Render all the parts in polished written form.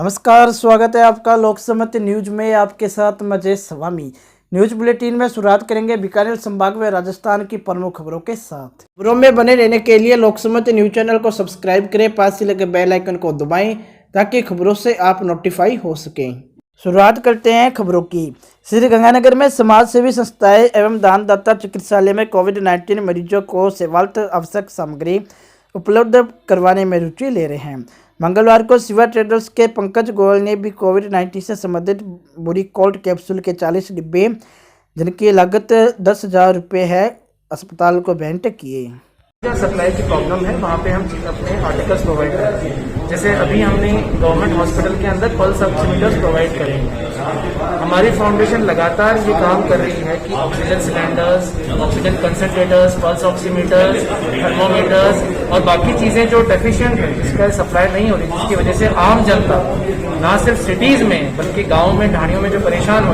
नमस्कार, स्वागत है आपका लोकसमत न्यूज में। आपके साथ मजेश स्वामी। न्यूज बुलेटिन में शुरुआत करेंगे बीकानेर संभाग व राजस्थान की प्रमुख खबरों के साथ। खबरों में बने रहने के लिए लोकसमत न्यूज चैनल को सब्सक्राइब करें, पास ही लगे बेल आइकन को दबाएं ताकि खबरों से आप नोटिफाई हो सकें। शुरुआत करते हैं खबरों की। श्रीगंगानगर में समाज सेवी संस्थाएं एवं दानदाता चिकित्सालय में कोविड-19 मरीजों को सेवार्थ आवश्यक सामग्री उपलब्ध करवाने में रुचि ले रहे हैं। मंगलवार को शिवा ट्रेडर्स के पंकज गोयल ने भी कोविड-19 से संबंधित बुरी कोल्ड कैप्सूल के 40 डिब्बे जिनकी लागत 10,000 रुपये है अस्पताल को भेंट किए। सप्लाई की प्रॉब्लम है, वहाँ पे हम अपने आर्टिकल्स प्रोवाइड करते हैं। जैसे अभी हमने गवर्नमेंट हॉस्पिटल के अंदर पल्स ऑक्सीमीटर्स प्रोवाइड करेंगे। हमारी फाउंडेशन लगातार ये काम कर रही है कि oxygen cylinders, oxygen concentrators, pulse oximeters, thermometers और बाकी चीजें जो डेफिशिएंट है, जिसका सप्लाई नहीं हो रही, जिसकी वजह से आम जनता ना सिर्फ सिटीज में बल्कि गाँव में, ढाणियों में जो परेशान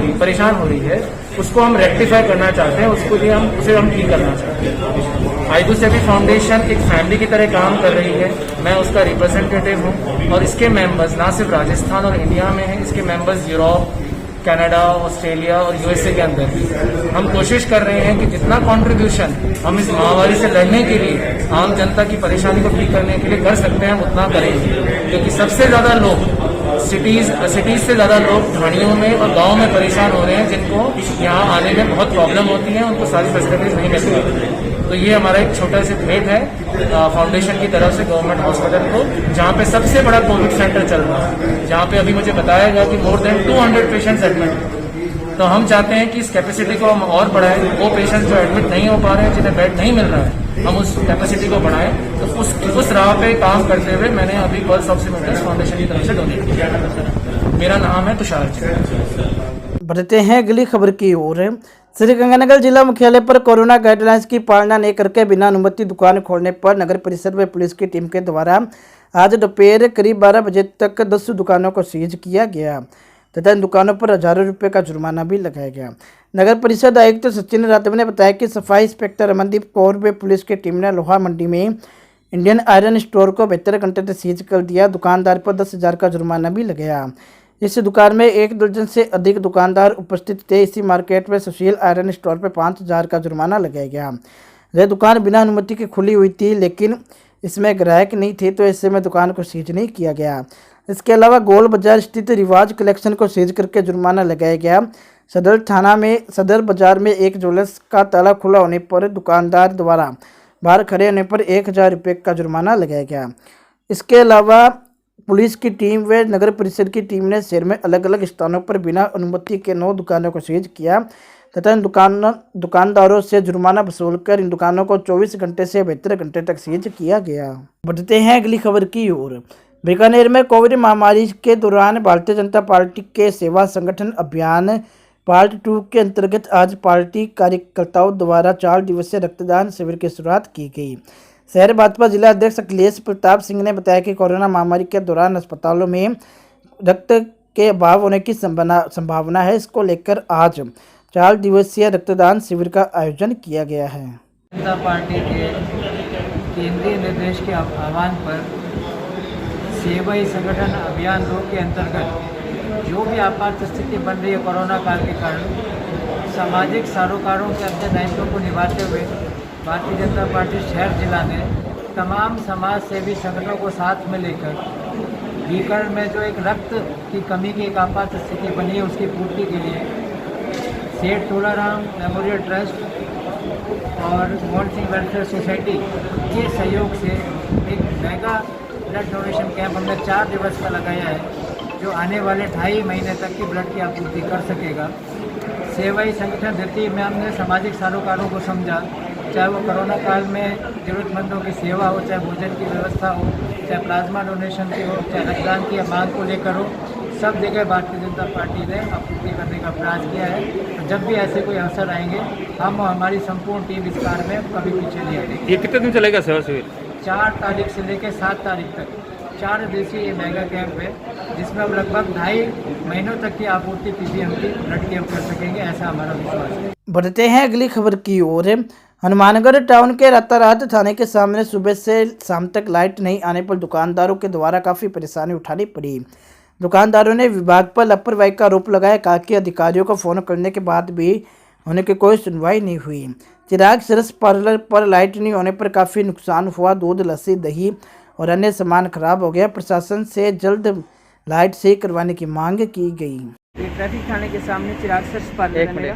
हो रही है, उसको हम रेक्टिफाई करना चाहते हैं। उसे हम ठीक करना चाहते हैं। आईदू सेवी फाउंडेशन एक फैमिली की तरह काम कर रही है। मैं उसका रिप्रेजेंटेटिव हूँ और इसके मेंबर्स ना सिर्फ राजस्थान और इंडिया में हैं, इसके मेंबर्स यूरोप, कनाडा, ऑस्ट्रेलिया और यूएसए के अंदर भी। हम कोशिश कर रहे हैं कि जितना कंट्रीब्यूशन हम इस महामारी से लड़ने के लिए, आम जनता की परेशानी को ठीक करने के लिए कर सकते हैं, हम उतना करेंगे। क्योंकि सबसे ज्यादा लोग सिटीज से ज्यादा लोग ढाणियों में और गाँव में परेशान हो रहे हैं, जिनको यहाँ आने में बहुत प्रॉब्लम होती है, उनको सारी फैसिलिटीज नहीं मिलती। तो ये हमारा एक छोटा सा भेंट है फाउंडेशन की तरफ से गवर्नमेंट हॉस्पिटल को, जहाँ पे सबसे बड़ा कोविड सेंटर चल रहा है, जहाँ पे अभी मुझे बताया गया कि मोर देन 200 पेशेंट्स एडमिट हैं। तो हम चाहते हैं कि इस कैपेसिटी को हम और बढ़ाएं। वो पेशेंट्स जो एडमिट नहीं हो पा रहे हैं, जिन्हें बेड नहीं मिल रहा है, हम उस कैपेसिटी को बढ़ाएं। तो उस राह पे काम करते हुए मैंने अभी पल्स ऑक्सीमीटर्स फाउंडेशन की तरफ से डोनेट किया। मेरा नाम है तुषार। बढ़ते हैं अगली खबर की ओर। श्रीगंगानगर जिला मुख्यालय पर कोरोना गाइडलाइंस की पालना नहीं करके बिना अनुमति दुकान खोलने पर नगर परिषद व पुलिस की टीम के द्वारा आज दोपहर करीब 12 बजे तक 10 दुकानों को सीज किया गया तथा इन दुकानों पर हजारों रुपये का जुर्माना भी लगाया गया। नगर परिषद आयुक्त सचिन राठौर ने बताया कि सफाई इंस्पेक्टर रमनदीप कौर व पुलिस की टीम ने लोहा मंडी में इंडियन आयरन स्टोर को 72 घंटे से सीज कर दिया। दुकानदार पर 10,000 का जुर्माना भी लगाया। इस दुकान में 1 दर्जन से अधिक दुकानदार उपस्थित थे। इसी मार्केट में सुशील आयरन स्टोर पर 5,000 का जुर्माना लगाया गया। यह दुकान बिना अनुमति की खुली हुई थी, लेकिन इसमें ग्राहक नहीं थे, तो ऐसे में दुकान को सीज नहीं किया गया। इसके अलावा गोल बाजार स्थित रिवाज कलेक्शन को सीज करके जुर्माना लगाया गया। सदर बाजार में एक ज्वेलर्स का ताला खुला होने पर दुकानदार द्वारा बाहर खड़े होने पर 1,000 रुपये का जुर्माना लगाया गया। इसके अलावा पुलिस की टीम व नगर परिषद की टीम ने शहर में अलग अलग स्थानों पर बिना अनुमति के 9 दुकानों को सीज किया तथा इन दुकानदारों से जुर्माना वसूलकर इन दुकानों को 24 घंटे से 72 घंटे तक सीज किया गया। बढ़ते हैं अगली खबर की ओर। बीकानेर में कोविड महामारी के दौरान भारतीय जनता पार्टी के सेवा संगठन अभियान पार्ट 2 के अंतर्गत आज पार्टी कार्यकर्ताओं द्वारा 4 दिवसीय रक्तदान शिविर की शुरुआत की गई। शहर भाजपा जिला अध्यक्ष अखिलेश प्रताप सिंह ने बताया कि कोरोना महामारी के दौरान अस्पतालों में रक्त के अभाव होने की संभावना है। इसको लेकर आज 4 दिवसीय रक्तदान शिविर का आयोजन किया गया है। जनता पार्टी के केंद्रीय निर्देश के आह्वान पर सेवा ही संगठन अभियान 2 के अंतर्गत जो भी आपात स्थिति बन रही है कोरोना काल के कारण, सामाजिक सरोकारों के अपने दायित्वों को निभाते हुए भारतीय जनता पार्टी शहर जिला ने तमाम समाज सेवी संगठनों को साथ में लेकर बीकानेर में जो एक रक्त की कमी की एक आपात स्थिति बनी है, उसकी पूर्ति के लिए सेठ तोलाराम मेमोरियल ट्रस्ट और मोहन सिंह वेलफेयर सोसाइटी के सहयोग से एक मेगा ब्लड डोनेशन कैंप हमने 4 दिवस का लगाया है, जो आने वाले 2.5 महीने तक की ब्लड की आपूर्ति कर सकेगा। सेवाई संगठन द्वितीय में हमने सामाजिक सरोकारों को समझा, चाहे वो कोरोना काल में ज़रूरतमंदों की सेवा हो, चाहे भोजन की व्यवस्था हो, चाहे प्लाज्मा डोनेशन की हो, चाहे रक्तदान की मांग को लेकर हो, सब जगह भारतीय जनता पार्टी ने आपूर्ति करने का प्रयास किया है। तो जब भी ऐसे कोई अवसर आएंगे, हम और हमारी संपूर्ण टीम इस कार्य में कभी पीछे नहीं हटेगी। ये कितने दिन चलेगा सेवा शिविर? 4 तारीख से लेकर 7 तारीख तक 4 दिवसीय ये मेगा कैंप है, जिसमें हम लगभग 2.5 महीनों तक की आपूर्ति पीजीएम की ब्लड कैंप कर सकेंगे, ऐसा हमारा विश्वास है। बढ़ते हैं अगली खबर की ओर। हनुमानगढ़ टाउन के रातारात थाने के सामने सुबह से शाम तक लाइट नहीं आने पर दुकानदारों के द्वारा काफ़ी परेशानी उठानी पड़ी। दुकानदारों ने विभाग पर लापरवाही का आरोप लगाया। कहा कि अधिकारियों को फोन करने के बाद भी उनकी कोई सुनवाई नहीं हुई। चिराग सरस पार्लर पर लाइट नहीं होने पर काफ़ी नुकसान हुआ। दूध, लस्सी, दही और अन्य सामान खराब हो गया। प्रशासन से जल्द लाइट सही करवाने की मांग की गई। ये ट्रैफिक थाने के सामने चिराग सर्च पार्लर है मेरा।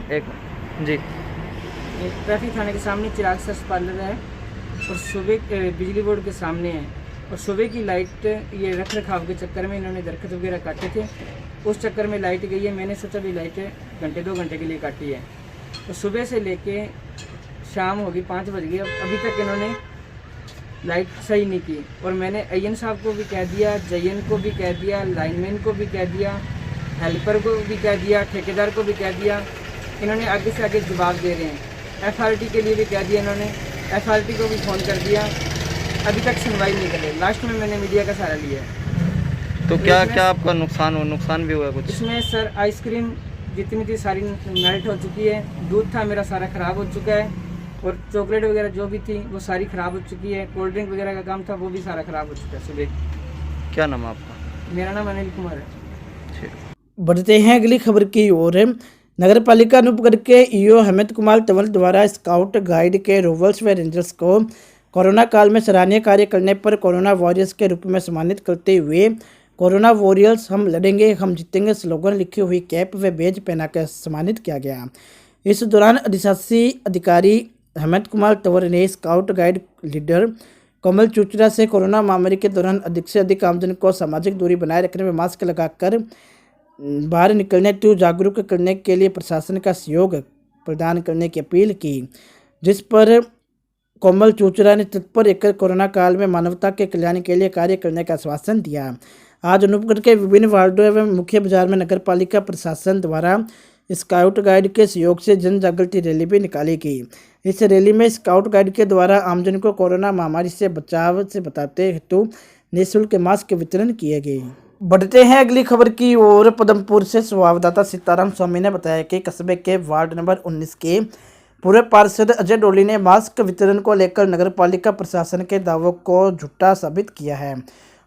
जी। ये ट्रैफिक थाने के सामने चिराग सर्च पार्लर है और सुबह बिजली बोर्ड के सामने है। और सुबह की लाइट ये रख रखाव के चक्कर में इन्होंने दरख्त वगैरह काटे थे, उस चक्कर में लाइट गई है। मैंने सोचा भी लाइट घंटे 2 घंटे के लिए काटी है। तो सुबह से लेके शाम होगी 5 बज गई, अभी तक इन्होंने लाइट सही नहीं की। और मैंने अयन साहब को भी कह दिया, जयन को भी कह दिया, लाइनमैन को भी कह दिया, हेल्पर को भी कह दिया, ठेकेदार को भी कह दिया। इन्होंने आगे से आगे जवाब दे रहे हैं। FRT के लिए भी कह दिया इन्होंने, FRT को भी फ़ोन कर दिया, अभी तक सुनवाई नहीं कर रहे। लास्ट में मैंने मीडिया का सहारा लिया है। तो क्या क्या आपका नुकसान भी हुआ कुछ? इसमें सर आइसक्रीम जितनी थी सारी मेल्ट हो चुकी है, दूध था मेरा सारा ख़राब हो चुका है, और चॉकलेट वगैरह जो भी थी वो सारी ख़राब हो चुकी है। कोल्ड ड्रिंक वगैरह का काम था वो भी सारा ख़राब हो चुका है। सुबह क्या नाम है आपका? मेरा नाम अनिल कुमार है। बढ़ते हैं अगली खबर की ओर। नगर पालिका अनूपगढ़ के ईओ हेमंत कुमार तंवर द्वारा स्काउट गाइड के रोवर्स व रेंजर्स को कोरोना काल में सराहनीय कार्य करने पर कोरोना वॉरियर्स के रूप में सम्मानित करते हुए कोरोना वॉरियर्स हम लड़ेंगे हम जीतेंगे स्लोगन लिखी हुई कैप व बेज पहनाकर सम्मानित किया गया। इस दौरान अधिशासी अधिकारी हेमंत कुमार तंवर ने स्काउट गाइड लीडर कमल चुचरा से कोरोना महामारी के दौरान अधिक से अधिक आमजन को सामाजिक दूरी बनाए रखने में मास्क लगाकर बाहर निकलने तो जागरूक करने के लिए प्रशासन का सहयोग प्रदान करने की अपील की, जिस पर कोमल चुचरा ने तत्पर रहकर कोरोना काल में मानवता के कल्याण के लिए कार्य करने का आश्वासन दिया। आज अनूपगढ़ के विभिन्न वार्डों एवं मुख्य बाजार में नगर पालिका प्रशासन द्वारा स्काउट गाइड के सहयोग से जन जागृति रैली भी निकाली गई। इस रैली में स्काउट गाइड के द्वारा आमजन को कोरोना महामारी से बचाव से बताते हेतु निःशुल्क मास्क वितरण किए गए। बढ़ते हैं अगली खबर की ओर। पदमपुर से संवाददाता सीताराम स्वामी ने बताया कि कस्बे के वार्ड नंबर 19 के पूर्व पार्षद अजय डोली ने मास्क वितरण को लेकर नगर पालिका प्रशासन के दावों को झूठा साबित किया है।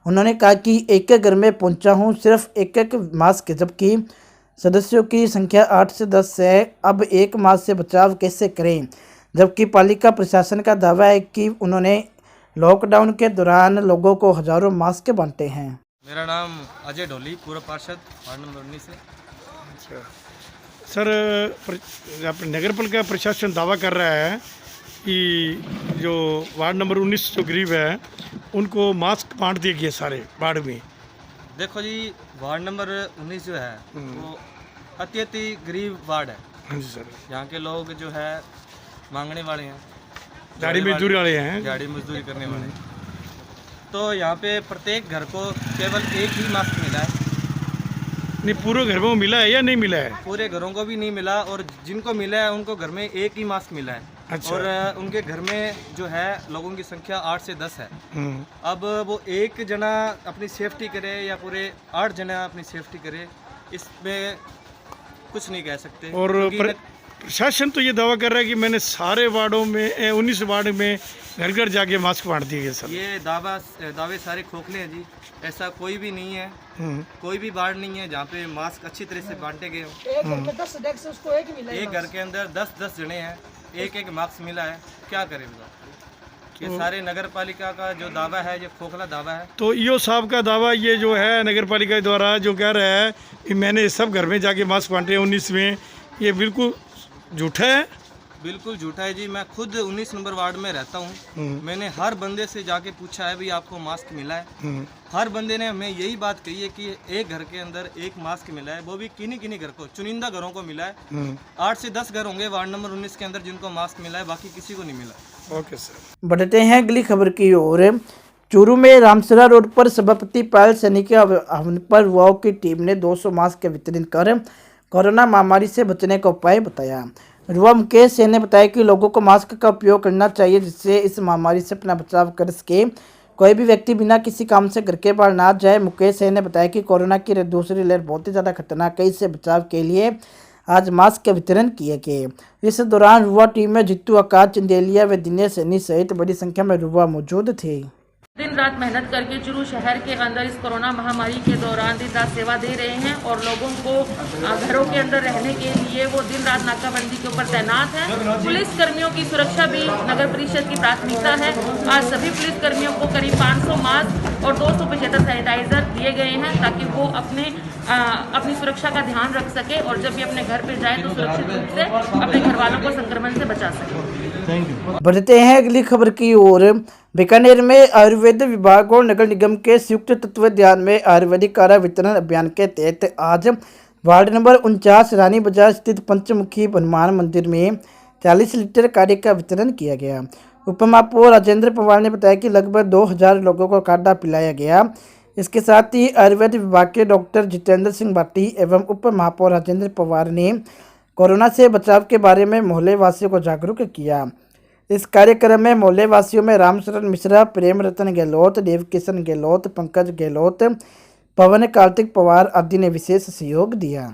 उन्होंने कहा कि एक घर में पहुंचा हूं सिर्फ एक मास्क, जबकि सदस्यों की संख्या 8 से 10 है। अब एक मास्क से बचाव कैसे करें, जबकि पालिका प्रशासन का दावा है कि उन्होंने लॉकडाउन के दौरान लोगों को हजारों मास्क बांटे हैं। मेरा नाम अजय डोली, पूर्व पार्षद वार्ड नंबर 19 से। सर, नगर पालिका प्रशासन दावा कर रहा है कि जो वार्ड नंबर 19 जो गरीब है उनको मास्क बांट दिए गए सारे वार्ड में। देखो जी, वार्ड नंबर 19 जो है वो अति गरीब वार्ड है। हाँ जी सर। यहाँ के लोग जो है मांगने वाले हैं, दिहाड़ी मजदूरी वाले हैं, दिहाड़ी मजदूरी करने वाले हैं। तो यहाँ पे प्रत्येक घर को केवल एक ही मास्क मिला है। नहीं, पूरे घर में मिला है या नहीं मिला है? पूरे घरों को भी नहीं मिला, और जिनको मिला है उनको घर में एक ही मास्क मिला है। अच्छा। और उनके घर में जो है लोगों की संख्या 8 से 10 है। अब वो एक जना अपनी सेफ्टी करे या पूरे 8 जना अपनी सेफ्टी करे, इसमें कुछ नहीं कह सकते। और प्रशासन तो ये दावा कर रहा है कि मैंने सारे वार्डों में 19 वार्ड में घर घर जाके मास्क बांट दिए गए सर। ये दावे सारे खोखले हैं जी, ऐसा कोई भी नहीं है। कोई भी वार्ड नहीं है जहाँ पे मास्क अच्छी तरह से बांटे गए हों। एक घर में 10 सदस्य उसको एक मिला है। एक घर के अंदर 10-10 जने हैं, एक मास्क मिला है, क्या करें बताओ। ये सारे नगर पालिका का जो दावा है ये खोखला दावा है। तो ईओ साहब का दावा ये जो है नगर पालिका द्वारा जो कह रहा है कि मैंने सब घर में जाके मास्क बांटे 19 में, ये बिल्कुल झूठा है। बिल्कुल झूठा है जी। मैं खुद 19 नंबर वार्ड में रहता हूँ। मैंने हर बंदे से जाके पूछा है भी आपको मास्क मिला है। हर बंदे ने हमें यही बात कही है कि एक घर के अंदर एक मास्क मिला है, वो भी किन्हीं घर को, चुनिंदा घरों को मिला है। 8 से 10 घर होंगे वार्ड नंबर 19 के अंदर जिनको मास्क मिला है, बाकी किसी को नहीं मिला। Okay sir. बढ़ते हैं अगली खबर की ओर। चूरू में रामसरा रोड पर सभापति पायल सैनी के आह्वान पर युवाओं की टीम ने 200 मास्क वितरित कर कोरोना महामारी से बचने का उपाय बताया। युवा मुकेश सेन ने बताया कि लोगों को मास्क का उपयोग करना चाहिए, जिससे इस महामारी से अपना बचाव कर सके। कोई भी व्यक्ति बिना किसी काम से घर के बाहर ना जाए। मुकेश सेन ने बताया कि कोरोना की दूसरी लहर बहुत ही ज़्यादा खतरनाक है, इससे बचाव के लिए आज मास्क का वितरण किए गए। इस दौरान युवा टीम में जित्तू, आकाश, चंदेलिया व दिनेश सैनी सहित बड़ी संख्या में युवा मौजूद थे। दिन रात मेहनत करके चुरू शहर के अंदर इस कोरोना महामारी के दौरान दिन रात सेवा दे रहे हैं और लोगों को घरों के अंदर रहने के लिए वो दिन रात नाकाबंदी के ऊपर तैनात हैं। पुलिस कर्मियों की सुरक्षा भी नगर परिषद की प्राथमिकता है। आज सभी पुलिस कर्मियों को करीब 500 मास्क और 275 सैनिटाइजर दिए गए हैं ताकि वो अपनी सुरक्षा का ध्यान रख सके और जब भी अपने घर पर जाए तो सुरक्षित रूप से अपने घर वालों को संक्रमण से बचा सके। बढ़ते हैं अगली खबर की ओर। बीकानेर में आयुर्वेद विभाग और नगर निगम के संयुक्त तत्वावधान में आयुर्वेदिक काढ़ा वितरण अभियान के तहत आज वार्ड नंबर 49 रानी बाजार स्थित पंचमुखी हनुमान मंदिर में 40 लीटर काढ़े का वितरण किया गया। उप महापौर राजेंद्र पवार ने बताया कि लगभग 2000 लोगों को काढ़ा पिलाया गया। इसके साथ ही आयुर्वेद विभाग के डॉक्टर जितेंद्र सिंह भाटी एवं उप महापौर राजेंद्र पवार ने कोरोना से बचाव के बारे में मोहल्ले वासियों को जागरूक किया। इस कार्यक्रम में मोहल्ले वासियों में रामशरण मिश्रा, प्रेम रतन गहलोत, देवकिशन गहलोत, पंकज गहलोत, पवन कार्तिक पवार आदि ने विशेष सहयोग दिया।